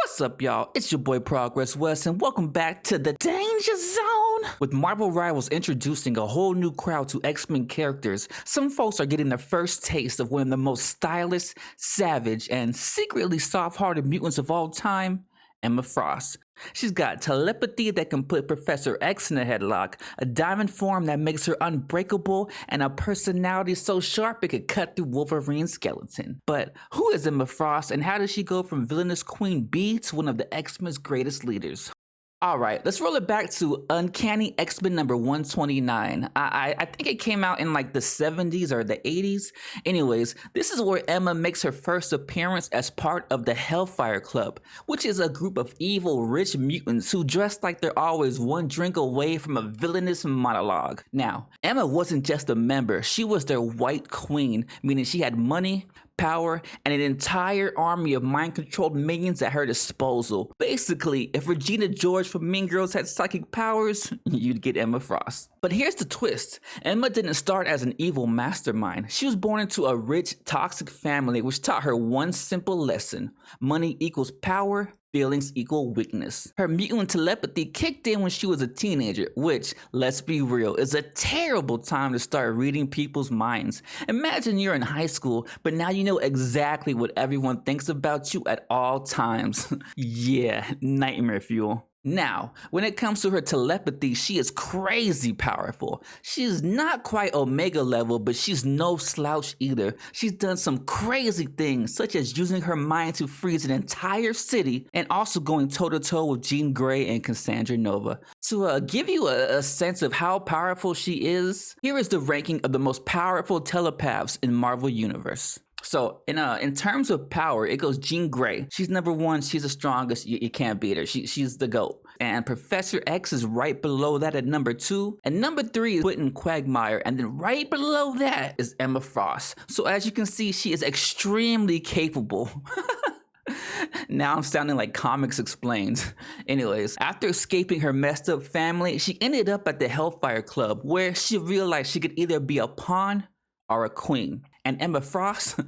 What's up, y'all? It's your boy Progress West, and welcome back to the Danger Zone. With Marvel Rivals introducing a whole new crowd to X-Men characters, some folks are getting their first taste of one of the most stylish, savage, and secretly soft-hearted mutants of all time, Emma Frost. She's got telepathy that can put Professor X in a headlock, a diamond form that makes her unbreakable, and a personality so sharp it could cut through Wolverine's skeleton. But who is Emma Frost, and how does she go from villainous Queen Bee to one of the X-Men's greatest leaders? Alright, let's roll it back to Uncanny X-Men number 129. I think it came out in like the 70s or the 80s. Anyways, this is where Emma makes her first appearance as part of the Hellfire Club, which is a group of evil, rich mutants who dress like they're always one drink away from a villainous monologue. Now, Emma wasn't just a member, she was their white queen, meaning she had money, power, and an entire army of mind-controlled minions at her disposal. Basically, if Regina George from Mean Girls had psychic powers, you'd get Emma Frost. But here's the twist. Emma didn't start as an evil mastermind. She was born into a rich, toxic family which taught her one simple lesson. Money equals power, feelings equal weakness. Her mutant telepathy kicked in when she was a teenager, which, let's be real, is a terrible time to start reading people's minds. Imagine you're in high school, but now you know exactly what everyone thinks about you at all times. Yeah, nightmare fuel. Now, when it comes to her telepathy, she is crazy powerful. She's not quite Omega level, but she's no slouch either. She's done some crazy things, such as using her mind to freeze an entire city, and also going toe-to-toe with Jean Grey and Cassandra Nova. To give you a sense of how powerful she is, here is the ranking of the most powerful telepaths in Marvel Universe. So in terms of power, it goes Jean Grey. She's number one. She's the strongest. You can't beat her. She's the GOAT. And Professor X is right below that at number 2. And number 3 is Quentin Quagmire. And then right below that is Emma Frost. So as you can see, she is extremely capable. Now I'm sounding like Comics Explained. Anyways, after escaping her messed up family, she ended up at the Hellfire Club, where she realized she could either be a pawn or a queen. And Emma Frost,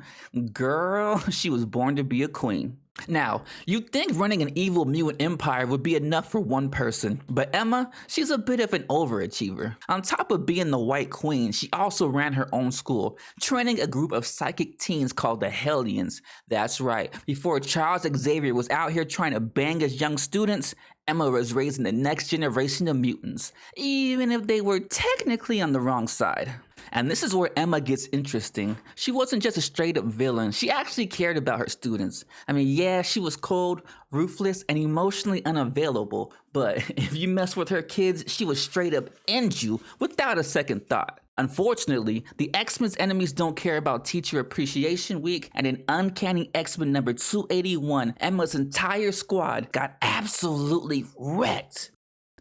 girl, she was born to be a queen. Now, you'd think running an evil mutant empire would be enough for one person, but Emma, she's a bit of an overachiever. On top of being the White Queen, she also ran her own school, training a group of psychic teens called the Hellions. That's right, before Charles Xavier was out here trying to bang his young students, Emma was raising the next generation of mutants, even if they were technically on the wrong side. And this is where Emma gets interesting. She wasn't just a straight up villain, she actually cared about her students. I mean, yeah, she was cold, ruthless, and emotionally unavailable, but if you mess with her kids, she would straight up end you without a second thought. Unfortunately, the X-Men's enemies don't care about Teacher Appreciation Week, and in Uncanny X-Men number 281, Emma's entire squad got absolutely wrecked.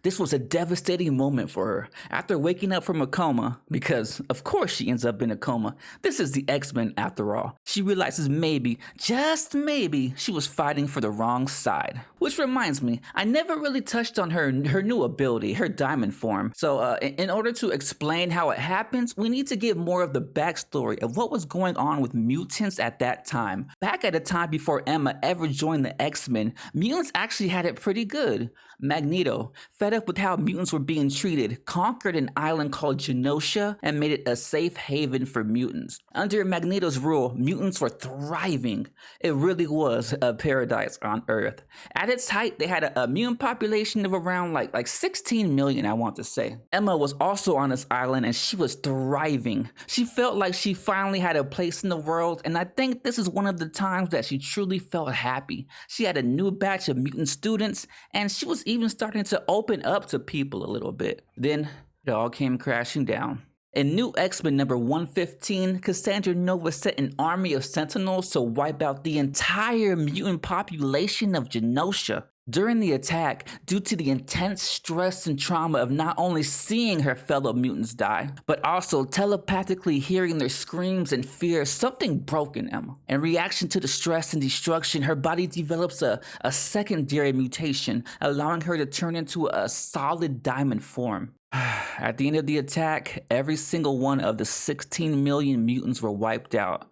This was a devastating moment for her. After waking up from a coma, because of course she ends up in a coma, this is the X-Men after all, she realizes maybe, just maybe, she was fighting for the wrong side. Which reminds me, I never really touched on her new ability, her diamond form. So in order to explain how it happens, we need to give more of the backstory of what was going on with mutants at that time. Back at a time before Emma ever joined the X-Men, mutants actually had it pretty good. Magneto, fed up with how mutants were being treated, conquered an island called Genosha and made it a safe haven for mutants. Under Magneto's rule, mutants were thriving. It really was a paradise on Earth. At its height, they had a mutant population of around like 16 million, I want to say. Emma was also on this island and she was thriving. She felt like she finally had a place in the world, and I think this is one of the times that she truly felt happy. She had a new batch of mutant students, and she was even starting to open up to people a little bit. Then it all came crashing down. In New X-Men number 115, Cassandra Nova sent an army of Sentinels to wipe out the entire mutant population of Genosha. During the attack, due to the intense stress and trauma of not only seeing her fellow mutants die, but also telepathically hearing their screams and fears, something broke in Emma. In reaction to the stress and destruction, her body develops a secondary mutation, allowing her to turn into a solid diamond form. At the end of the attack, every single one of the 16 million mutants were wiped out,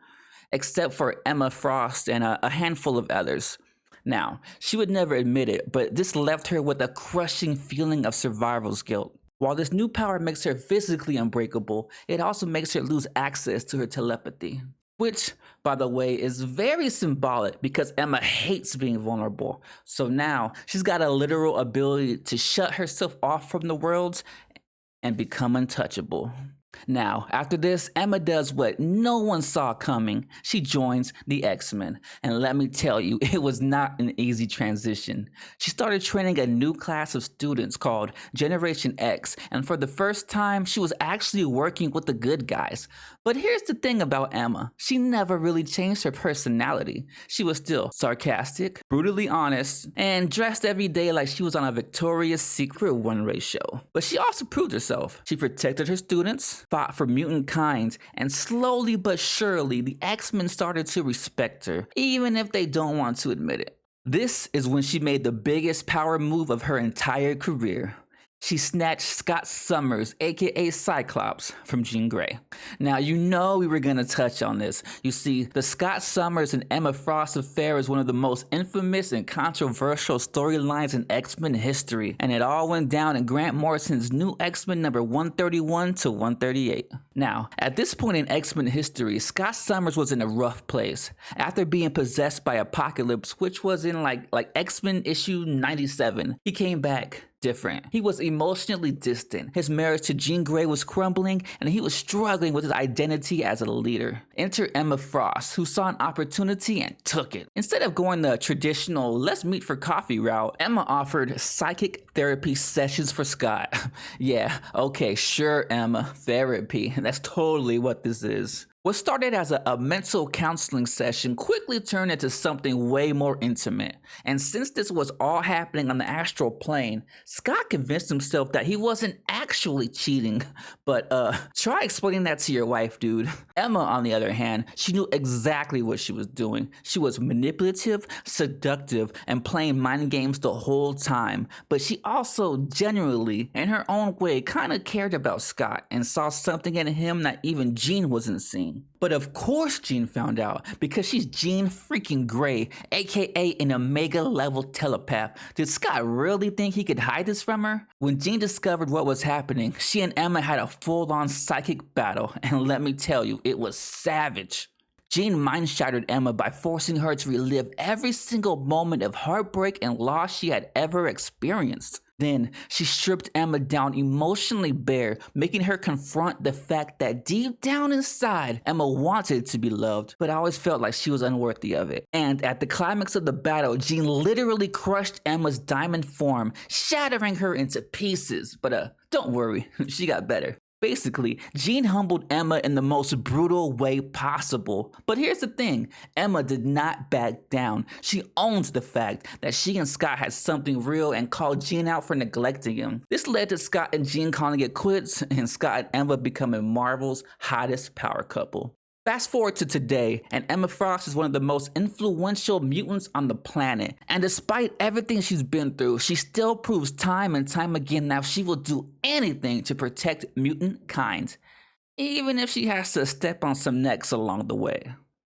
except for Emma Frost and a handful of others. Now, she would never admit it, but this left her with a crushing feeling of survival's guilt. While this new power makes her physically unbreakable, it also makes her lose access to her telepathy. Which, by the way, is very symbolic because Emma hates being vulnerable. So now she's got a literal ability to shut herself off from the world and become untouchable. Now, after this, Emma does what no one saw coming. She joins the X-Men. And let me tell you, it was not an easy transition. She started training a new class of students called Generation X, and for the first time, she was actually working with the good guys. But here's the thing about Emma. She never really changed her personality. She was still sarcastic, brutally honest, and dressed every day like she was on a Victoria's Secret one-race show. But she also proved herself. She protected her students, fought for mutant kind, and slowly but surely, the X-Men started to respect her, even if they don't want to admit it. This is when she made the biggest power move of her entire career. She snatched Scott Summers, aka Cyclops, from Jean Grey. Now, you know we were going to touch on this. You see, the Scott Summers and Emma Frost affair is one of the most infamous and controversial storylines in X-Men history, and it all went down in Grant Morrison's new X-Men number 131 to 138. Now, at this point in X-Men history, Scott Summers was in a rough place. After being possessed by Apocalypse, which was in like X-Men issue 97, he came back different. He was emotionally distant. His marriage to Jean Grey was crumbling, and he was struggling with his identity as a leader. Enter Emma Frost, who saw an opportunity and took it. Instead of going the traditional let's meet for coffee route, Emma offered psychic therapy sessions for Scott. Yeah, okay, sure, Emma, therapy. That's totally what this is. What started as a mental counseling session quickly turned into something way more intimate. And since this was all happening on the astral plane, Scott convinced himself that he wasn't actually cheating. But try explaining that to your wife, dude. Emma, on the other hand, she knew exactly what she was doing. She was manipulative, seductive, and playing mind games the whole time. But she also genuinely, in her own way, kind of cared about Scott and saw something in him that even Jean wasn't seeing. But of course Jean found out, because she's Jean freaking Grey, aka an Omega level telepath. Did Scott really think he could hide this from her? When Jean discovered what was happening, she and Emma had a full-on psychic battle, and let me tell you, it was savage. Jean mind-shattered Emma by forcing her to relive every single moment of heartbreak and loss she had ever experienced. Then, she stripped Emma down emotionally bare, making her confront the fact that deep down inside, Emma wanted to be loved, but always felt like she was unworthy of it. And at the climax of the battle, Jean literally crushed Emma's diamond form, shattering her into pieces. But don't worry, she got better. Basically, Jean humbled Emma in the most brutal way possible. But here's the thing, Emma did not back down. She owns the fact that she and Scott had something real and called Jean out for neglecting him. This led to Scott and Jean calling it quits, and Scott and Emma becoming Marvel's hottest power couple. Fast forward to today, and Emma Frost is one of the most influential mutants on the planet. And despite everything she's been through, she still proves time and time again that she will do anything to protect mutant kind, even if she has to step on some necks along the way.